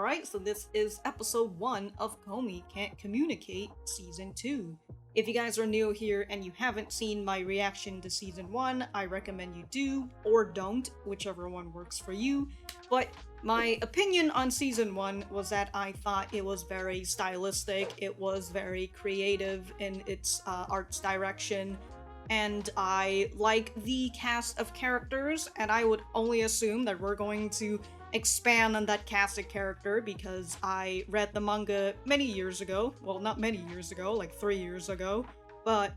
Alright, so this is episode 1 of Komi Can't Communicate Season 2. If you guys are new here and you haven't seen my reaction to Season 1, I recommend you do, or don't, whichever one works for you. But my opinion on Season 1 was that I thought it was very stylistic, it was very creative in its art's direction, and I like the cast of characters, and I would only assume that we're going to expand on that cast of character because I read the manga many years ago. Well, not many years ago, like 3 years ago, but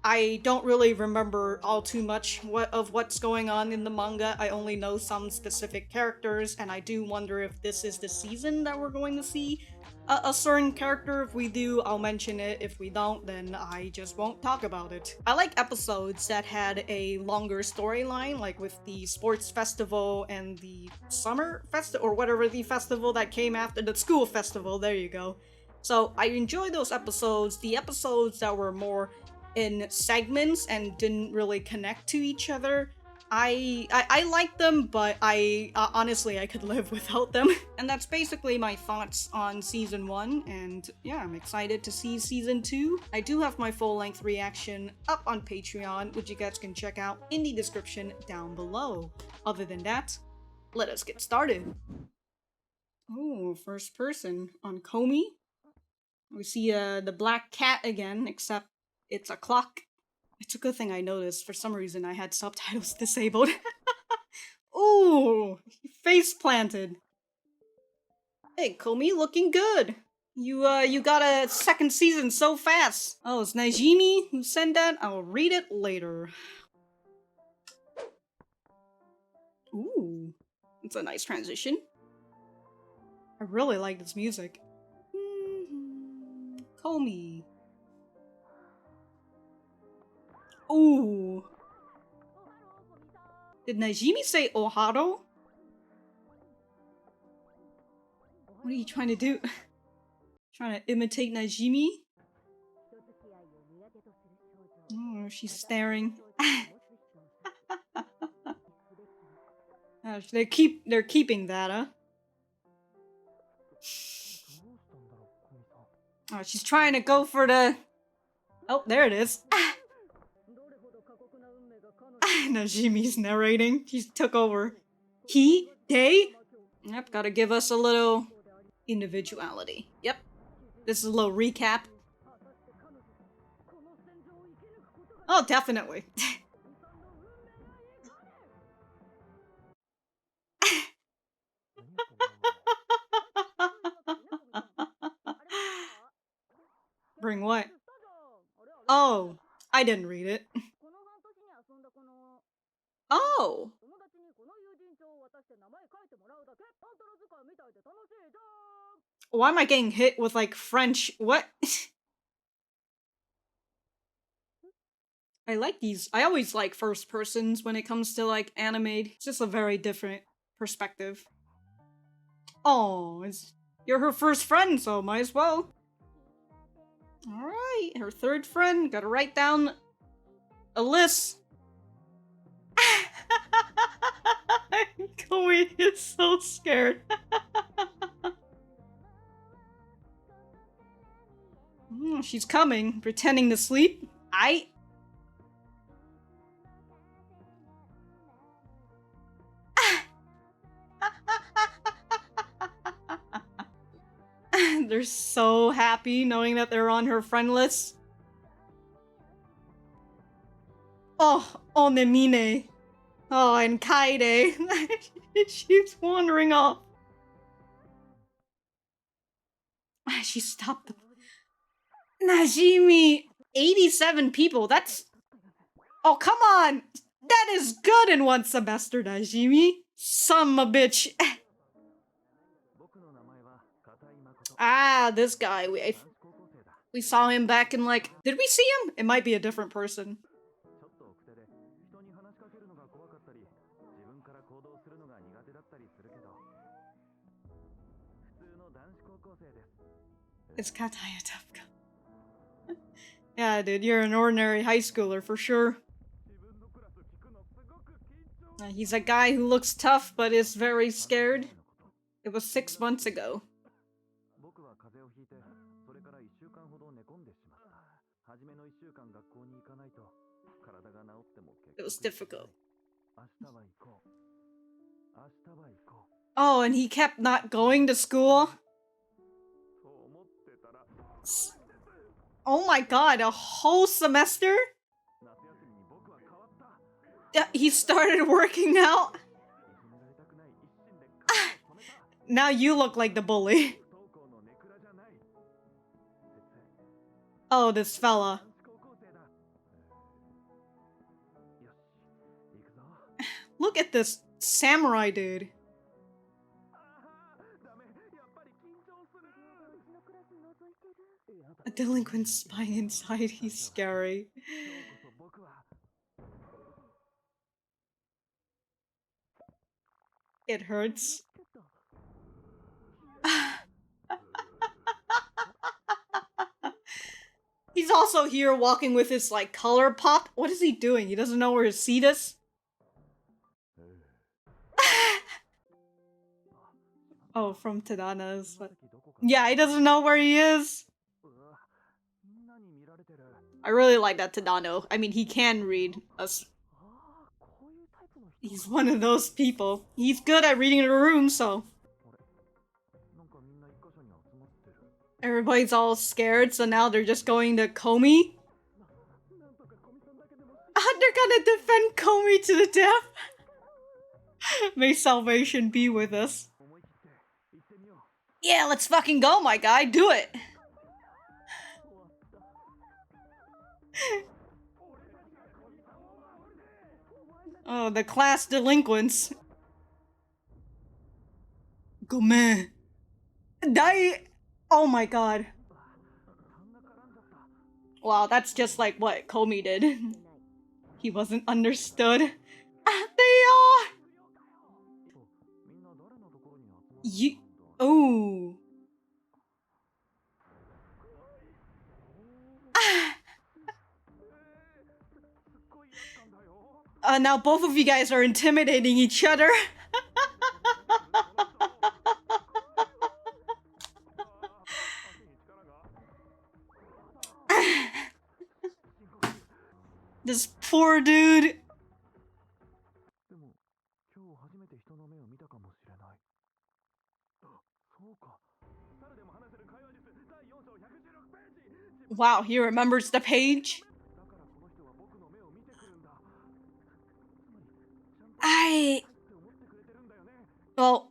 I don't really remember all too much of what's going on in the manga. I only know some specific characters, and I do wonder if this is the season that we're going to see a certain character. If we do, I'll mention it. If we don't, then I just won't talk about it. I like episodes that had a longer storyline, like with the sports festival and the summer festival, or whatever the festival that came after the school festival, there you go. So I enjoy those episodes. The episodes that were more in segments and didn't really connect to each other, I like them, but honestly I could live without them. And that's basically my thoughts on Season 1, and yeah, I'm excited to see Season 2. I do have my full-length reaction up on Patreon, which you guys can check out in the description down below. Other than that, let us get started. Oh, first person on Komi. We see the black cat again, except it's a clock. It's a good thing I noticed. For some reason, I had subtitles disabled. Ooh, face planted. Hey, Komi, looking good. You got a second season so fast. Oh, it's Najimi who sent that? I'll read it later. Ooh, it's a nice transition. I really like this music. Komi. Ooh. Did Najimi say Oharo? What are you trying to do? Trying to imitate Najimi? Oh, she's staring. They're keeping that, huh? Oh, she's trying to go for the... Oh, there it is. Najimi's narrating. She took over. He? They? Yep, gotta give us a little individuality. Yep. This is a little recap. Oh, definitely. Bring what? Oh, I didn't read it. Oh! Why am I getting hit with, like, French? What? I like these. I always like first persons when it comes to, like, anime. It's just a very different perspective. Oh, you're her first friend, so might as well. Alright, her third friend. Gotta write down a list. Komi is so scared. She's coming, pretending to sleep. They're so happy knowing that they're on her friend list. Oh, Onemine. Oh, and Kaide. She's wandering off. She stopped them. Najimi! 87 people, that's... Oh, come on! That is good in one semester, Najimi! Son of a bitch! Ah, this guy. We saw him back in, like... Did we see him? It might be a different person. It's Katai Komi. Yeah, dude, you're an ordinary high schooler for sure. He's a guy who looks tough but is very scared. It was 6 months ago. It was difficult. Oh, and he kept not going to school? Oh my god, a whole semester? He started working out? Now you look like the bully. Oh, this fella. Look at this samurai dude. A delinquent spying inside, he's scary. It hurts. He's also here walking with his, like, color pop. What is he doing? He doesn't know where his seat is? Oh, from Tadano's. Yeah, he doesn't know where he is. I really like that Tadano. I mean, he can read us. He's one of those people. He's good at reading the room, so... Everybody's all scared, so now they're just going to Komi? They're gonna defend Komi to the death? May salvation be with us. Yeah, let's fucking go, my guy. Do it. Oh, the class delinquents. Gomen. Die. Oh my god. Wow, that's just like what Komi did. He wasn't understood. They are. You. Oh. Now both of you guys are intimidating each other. This poor dude. Wow, he remembers the page? Well...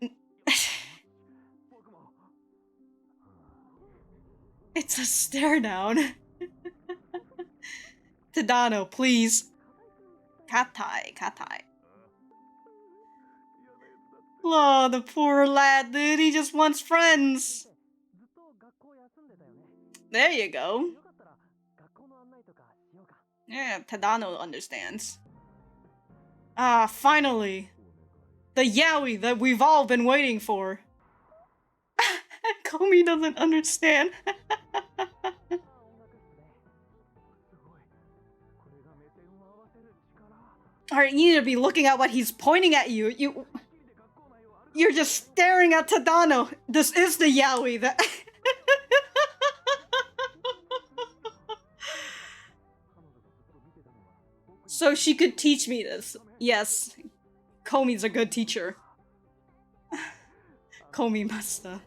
It's a stare down. Tadano, please. Katai. Oh, the poor lad, dude. He just wants friends. There you go. Yeah, Tadano understands. Ah, finally. The yaoi that we've all been waiting for. Komi doesn't understand. Alright, you need to be looking at what he's pointing at you. You're just staring at Tadano. This is the yaoi that... So she could teach me this. Yes. Komi's a good teacher. Komi Master.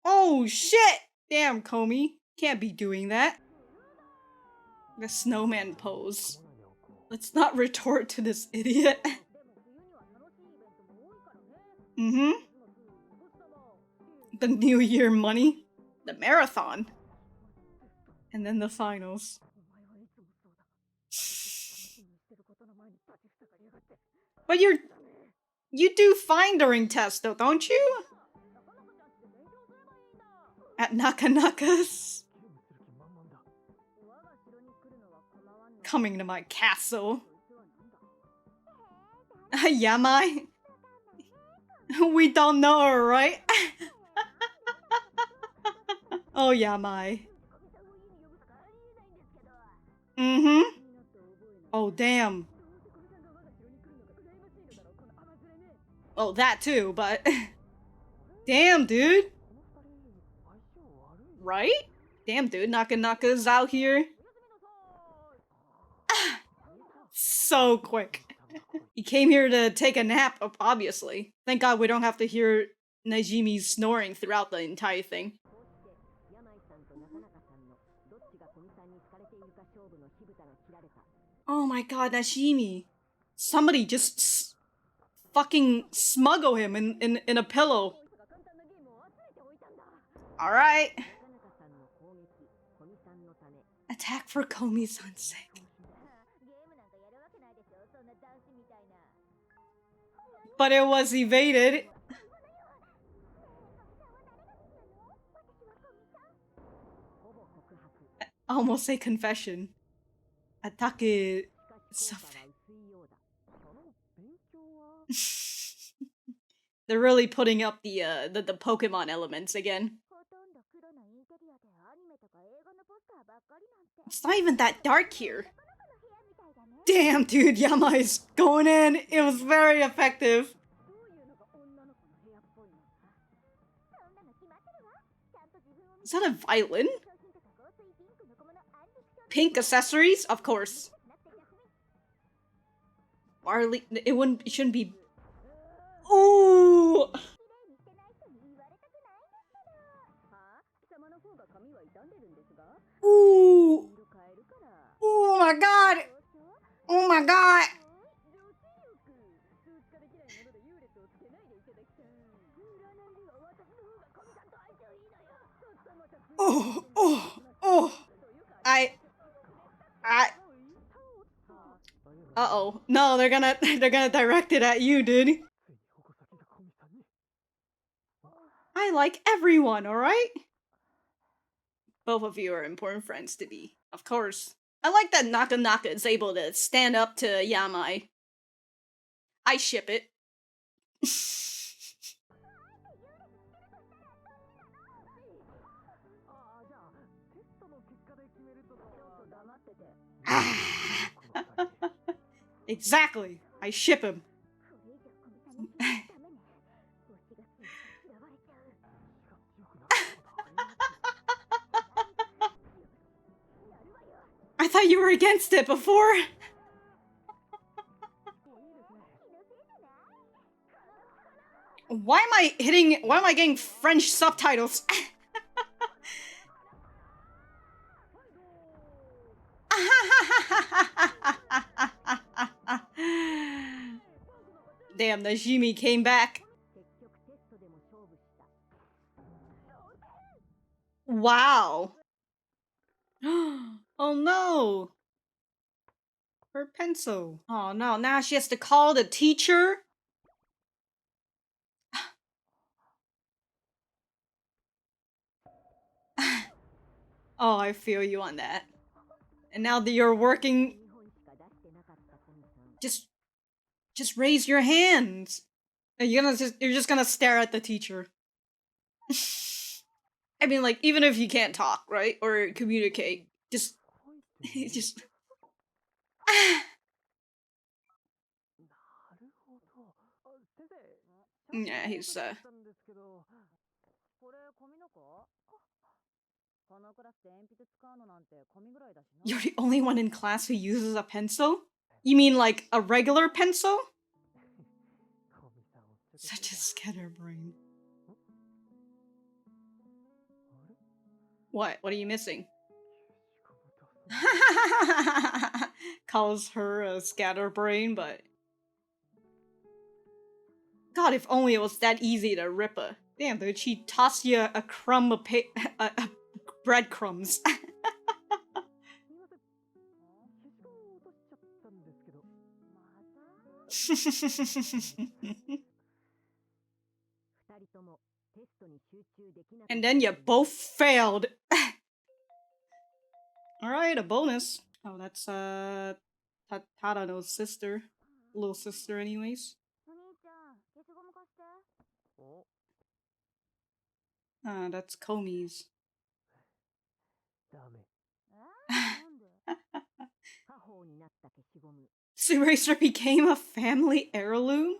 Oh shit! Damn, Komi. Can't be doing that. The snowman pose. Let's not retort to this idiot. Mm-hmm. The New Year money. The marathon. And then the finals. But you do fine during tests though, don't you? At Nakanaka's. Coming to my castle. Yamai? We don't know her, right? Oh, Yamai. Mm-hmm. Oh, damn. Well, that too, but damn, dude. Right? Damn, dude, Nakanaka's out here. So quick. He came here to take a nap, obviously. Thank God we don't have to hear Najimi snoring throughout the entire thing. Oh my god, Najimi. Somebody just fucking smuggle him in a pillow. Alright. Attack for Komi-san's sake. But it was evaded. I almost say confession. Attack something. They're really putting up the Pokemon elements again. It's not even that dark here. Damn, dude, Yamai's going in. It was very effective. Is that a violin? Pink accessories? Of course. Barley. It shouldn't be. Ooh! Ooh! Oh my god! Oh my god! Oh, oh, oh! Uh-oh. No, they're gonna direct it at you, dude. I like everyone, alright? Both of you are important friends to me. Of course. I like that Nakanaka is able to stand up to Yamai. I ship it. Exactly. I ship him. I thought you were against it before. Why am I getting French subtitles? Damn, Najimi came back. Wow. Oh no. Her pencil. Oh no, now she has to call the teacher? Oh, I feel you on that. And now that you're working, just raise your hands. And you're just gonna stare at the teacher. I mean, like, even if you can't talk, right, or communicate, just. Yeah, he's You're the only one in class who uses a pencil? You mean like a regular pencil? Such a scatterbrain. What? What are you missing? Calls her a scatterbrain, but... God, if only it was that easy to rip a... Damn, dude, she tossed you a crumb of breadcrumbs. And then you both failed. Alright, a bonus. Oh, that's Tadano's sister. Little sister anyways. That's Komi's. This eraser became a family heirloom?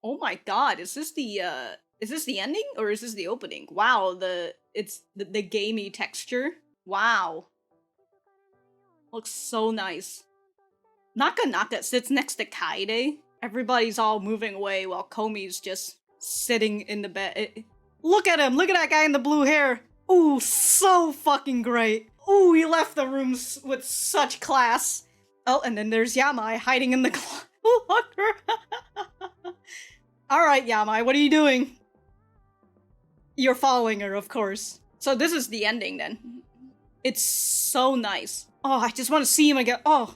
Oh my god, is this the ending or is this the opening? Wow, it's the gamey texture. Wow. Looks so nice. Nakanaka sits next to Kaede. Everybody's all moving away while Komi's just sitting in the bed. Look at him! Look at that guy in the blue hair! Ooh, so fucking great! Ooh, he left the room with such class! Oh, and then there's Yamai hiding in the locker. Alright, Yamai, what are you doing? You're following her, of course. So this is the ending, then. It's so nice. Oh, I just want to see him again. Oh,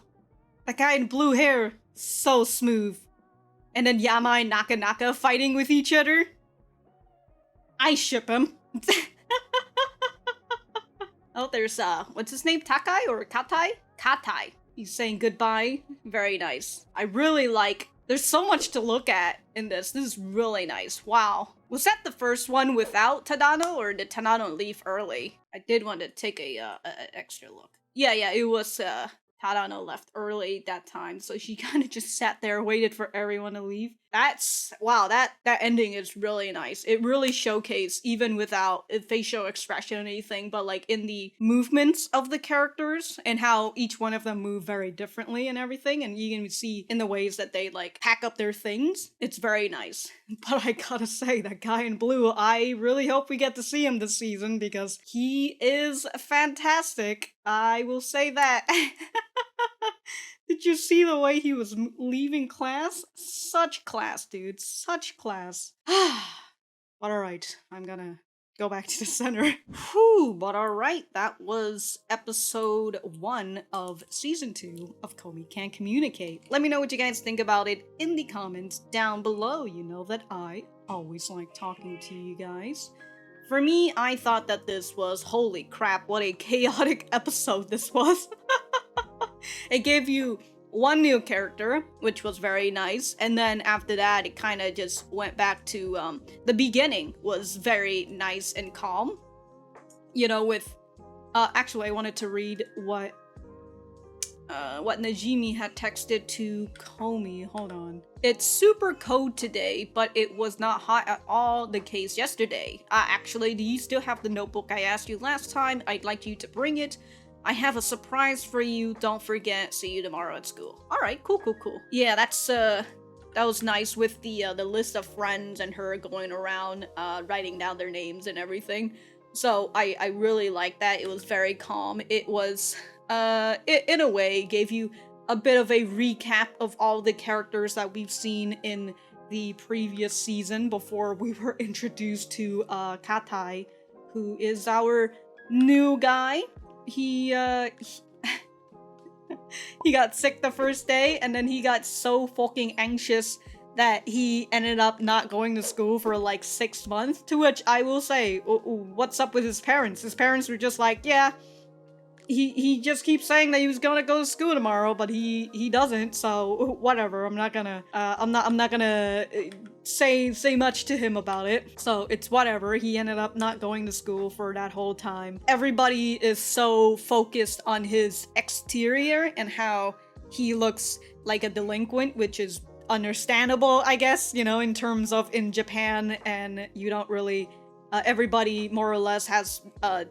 that guy in blue hair. So smooth. And then Yamai and Nakanaka fighting with each other. I ship him. Oh, there's, what's his name? Takai or Katai? Katai. He's saying goodbye. Very nice. I really like... There's so much to look at in this. This is really nice. Wow. Was that the first one without Tadano, or did Tadano leave early? I did want to take a extra look. Yeah, it was, Tadano left early that time, so she kind of just sat there, waited for everyone to leave. Wow, that ending is really nice. It really showcased, even without a facial expression or anything, but like in the movements of the characters and how each one of them move very differently and everything, and you can see in the ways that they like pack up their things. It's very nice. But I gotta say, that guy in blue, I really hope we get to see him this season because he is fantastic. I will say that. Did you see the way he was leaving class? Such class, dude. Such class. But alright, I'm gonna go back to the center. Whew, but alright, that was episode 1 of season 2 of Komi Can't Communicate. Let me know what you guys think about it in the comments down below. You know that I always like talking to you guys. For me, I thought that this was, holy crap, what a chaotic episode this was. It gave you one new character, which was very nice, and then after that, it kind of just went back to, the beginning was very nice and calm. You know, with, actually, I wanted to read what Najimi had texted to Komi. Hold on. It's super cold today, but it was not hot at all the case yesterday. Actually, do you still have the notebook I asked you last time? I'd like you to bring it. I have a surprise for you. Don't forget. See you tomorrow at school. Alright, cool. Yeah, that was nice with the list of friends and her going around, writing down their names and everything. So, I really liked that. It was very calm. It was, in a way, gave you a bit of a recap of all the characters that we've seen in the previous season before we were introduced to, Katai, who is our new guy. He got sick the first day, and then he got so fucking anxious that he ended up not going to school for like 6 months, to which I will say, what's up with his parents? His parents were just like, yeah, he just keeps saying that he was gonna go to school tomorrow, but he doesn't, so whatever. I'm not gonna say much to him about it. So it's whatever. He ended up not going to school for that whole time. Everybody is so focused on his exterior and how he looks like a delinquent, which is understandable, I guess, you know, in terms of in Japan, and you don't really everybody more or less has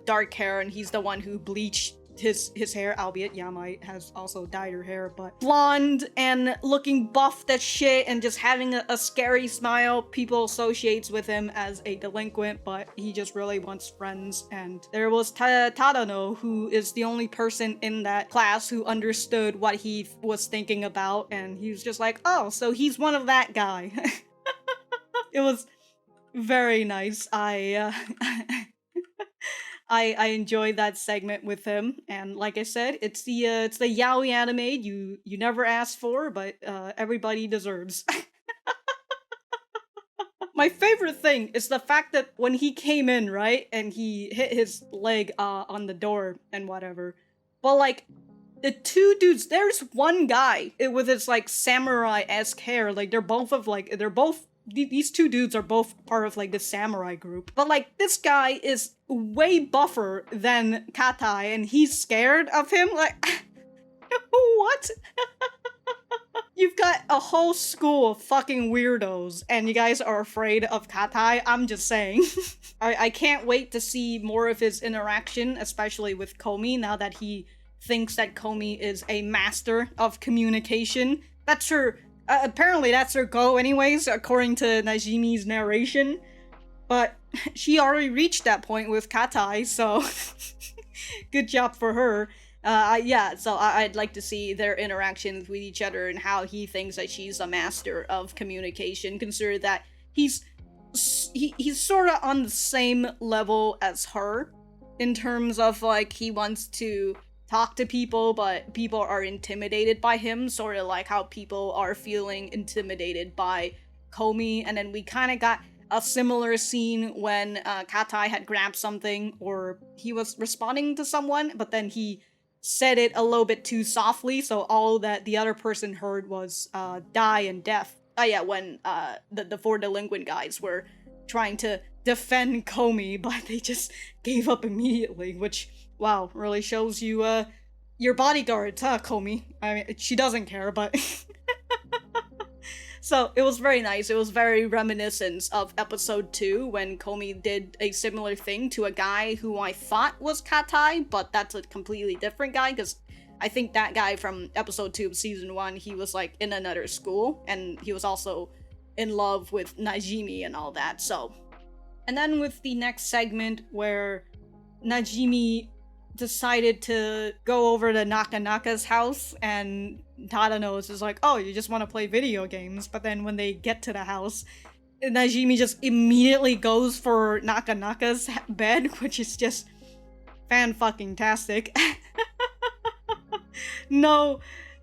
dark hair, and he's the one who bleached his hair, albeit Yamai has also dyed her hair, but blonde and looking buffed as shit and just having a scary smile. People associates with him as a delinquent, but he just really wants friends. And there was Tadano, who is the only person in that class who understood what he was thinking about, and he was just like, oh, so he's one of that guy. It was very nice. I enjoyed that segment with him, and like I said, it's the yaoi anime you never asked for, but everybody deserves. My favorite thing is the fact that when he came in, right, and he hit his leg on the door and whatever, but like the two dudes, there's one guy with his like samurai-esque hair, like these two dudes are both part of, like, the samurai group. But, like, this guy is way buffer than Katai, and he's scared of him? Like, what? You've got a whole school of fucking weirdos, and you guys are afraid of Katai. I'm just saying. I can't wait to see more of his interaction, especially with Komi, now that he thinks that Komi is a master of communication. That's her, apparently that's her goal anyways, according to Najimi's narration. But she already reached that point with Katai, so good job for her. Yeah, so I'd like to see their interactions with each other and how he thinks that she's a master of communication, consider that he's sort of on the same level as her in terms of, like, he wants to talk to people, but people are intimidated by him, sort of like how people are feeling intimidated by Komi. And then we kind of got a similar scene when Katai had grabbed something, or he was responding to someone, but then he said it a little bit too softly, so all that the other person heard was die and death. Oh yeah, when the four delinquent guys were trying to defend Komi, but they just gave up immediately, which, wow, really shows you your bodyguards, huh, Komi? I mean, she doesn't care, but... So, it was very nice. It was very reminiscent of episode 2, when Komi did a similar thing to a guy who I thought was Katai, but that's a completely different guy, because I think that guy from episode 2 of season 1, he was, like, in another school, and he was also in love with Najimi and all that, so... And then with the next segment, where Najimi decided to go over to Nakanaka's house, and Tadano is just like, oh, you just want to play video games, but then when they get to the house, Najimi just immediately goes for Nakanaka's bed, which is just fan-fucking-tastic. No,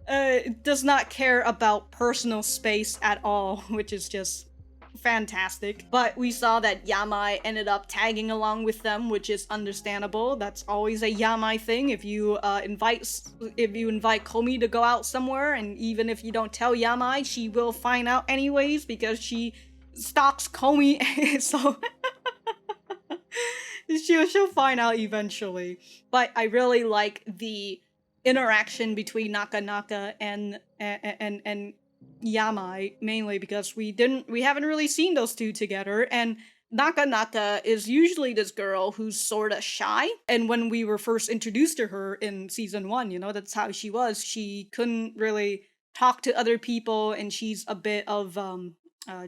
does not care about personal space at all, which is just fantastic. But we saw that Yamai ended up tagging along with them, which is understandable. That's always a Yamai thing. If you invite Komi to go out somewhere, and even if you don't tell Yamai, she will find out anyways because she stalks Komi. So she'll find out eventually. But I really like the interaction between Nakanaka and Yamai, mainly because we haven't really seen those two together, and Nakanaka is usually this girl who's sorta shy, and when we were first introduced to her in season 1, you know, that's how she was. She couldn't really talk to other people, and she's a bit of I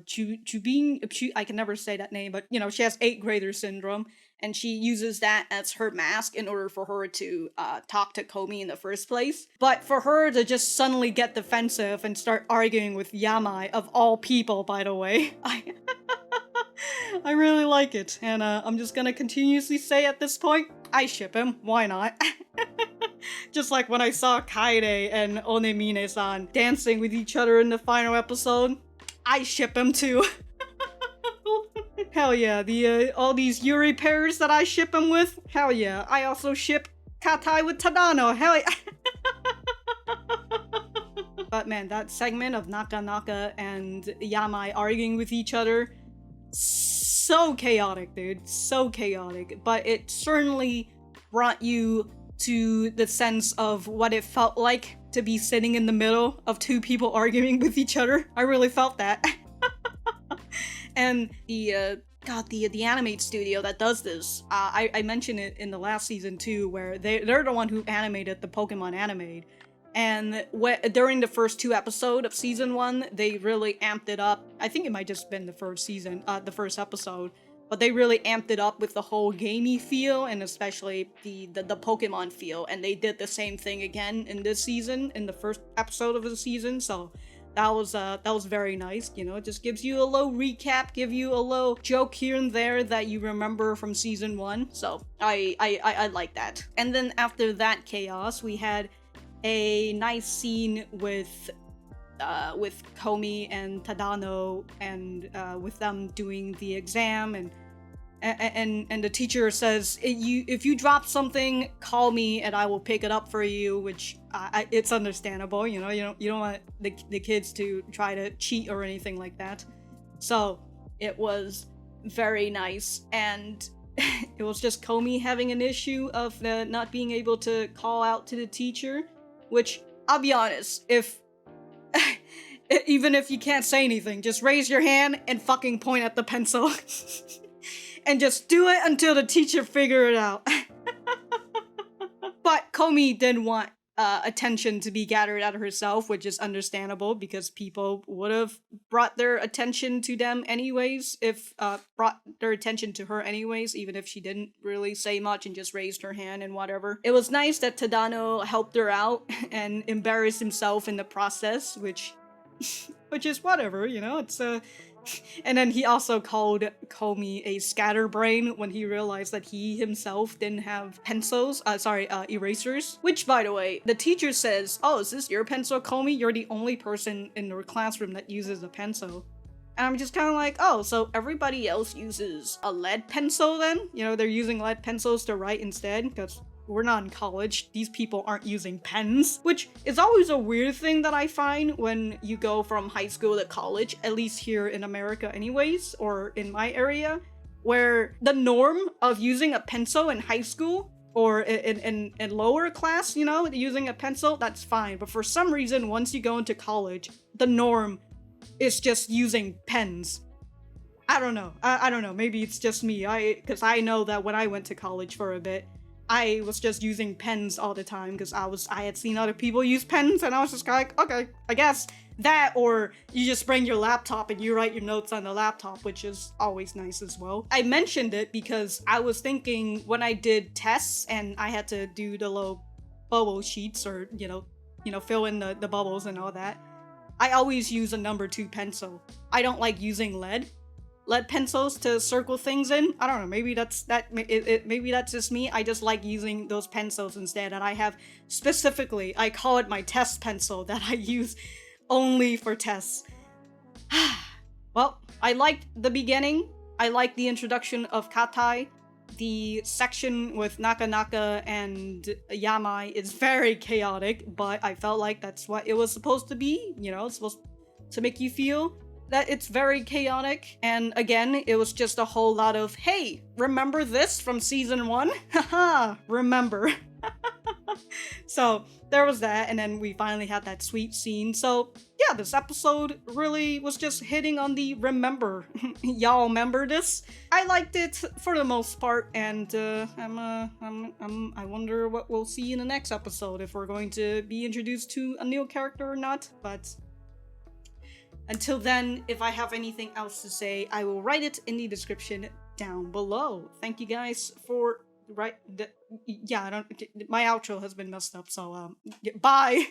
can never say that name, but you know, she has 8th grader syndrome, and she uses that as her mask in order for her to talk to Komi in the first place. But for her to just suddenly get defensive and start arguing with Yamai, of all people, by the way, I really like it, and I'm just gonna continuously say at this point, I ship him, why not? Just like when I saw Kaede and Onemine-san dancing with each other in the final episode, I ship him too. Hell yeah, all these Yuri pairs that I ship him with, hell yeah. I also ship Katai with Tadano, hell yeah. But man, that segment of Nakanaka and Yamai arguing with each other, so chaotic, dude, so chaotic. But it certainly brought you to the sense of what it felt like to be sitting in the middle of two people arguing with each other. I really felt that. And the animate studio that does this, I mentioned it in the last season too, where they're the one who animated the Pokemon anime. And during the first 2 episodes of season 1, they really amped it up. I think it might just been the first episode, but they really amped it up with the whole gamey feel, and especially the Pokemon feel. And they did the same thing again in this season, in the first episode of the season. So that was very nice. You know, it just gives you a little recap, give you a little joke here and there that you remember from season 1. So I like that. And then after that chaos, we had a nice scene with Komi and Tadano, and with them doing the exam, and the teacher says, if you drop something, call me and I will pick it up for you, which it's understandable, you know, you don't want the kids to try to cheat or anything like that. So it was very nice, and it was just Komi having an issue of not being able to call out to the teacher, which, I'll be honest, if Even if you can't say anything, just raise your hand and fucking point at the pencil. And just do it until the teacher figure it out. But Komi didn't want attention to be gathered at herself, which is understandable because people would have brought their attention to them anyways, if brought their attention to her anyways, even if she didn't really say much and just raised her hand and whatever. It was nice that Tadano helped her out and embarrassed himself in the process, which is whatever, you know, it's and then he also called Komi a scatterbrain when he realized that he himself didn't have pencils, erasers. Which, by the way, the teacher says, "Oh, is this your pencil, Komi? You're the only person in your classroom that uses a pencil." And I'm just kind of like, oh, so everybody else uses a lead pencil then? You know, they're using lead pencils to write instead? Because we're not in college. These people aren't using pens. Which is always a weird thing that I find when you go from high school to college, at least here in America anyways, or in my area, where the norm of using a pencil in high school or in lower class, you know, using a pencil, that's fine. But for some reason, once you go into college, the norm is just using pens. I don't know. I don't know. Maybe it's just me. Because I know that when I went to college for a bit, I was just using pens all the time because I had seen other people use pens and I was just kind of like, okay, I guess that, or you just bring your laptop and you write your notes on the laptop, which is always nice as well. I mentioned it because I was thinking when I did tests and I had to do the little bubble sheets or, you know, fill in the bubbles and all that, I always use a number 2 pencil. I don't like using lead pencils to circle things in. I don't know, maybe that's maybe that's just me. I just like using those pencils instead, and I have specifically, I call it my test pencil that I use only for tests. Well, I liked the beginning. I liked the introduction of Katai. The section with Nakanaka and Yamai is very chaotic, but I felt like that's what it was supposed to be. You know, it's supposed to make you feel that it's very chaotic. And again, it was just a whole lot of, hey, remember this from season 1? Haha, remember. So there was that, and then we finally had that sweet scene. So yeah, this episode really was just hitting on the remember. Y'all remember this? I liked it for the most part, and I wonder what we'll see in the next episode, if we're going to be introduced to a new character or not. But until then, if I have anything else to say, I will write it in the description down below. Thank you guys for my outro has been messed up, so bye.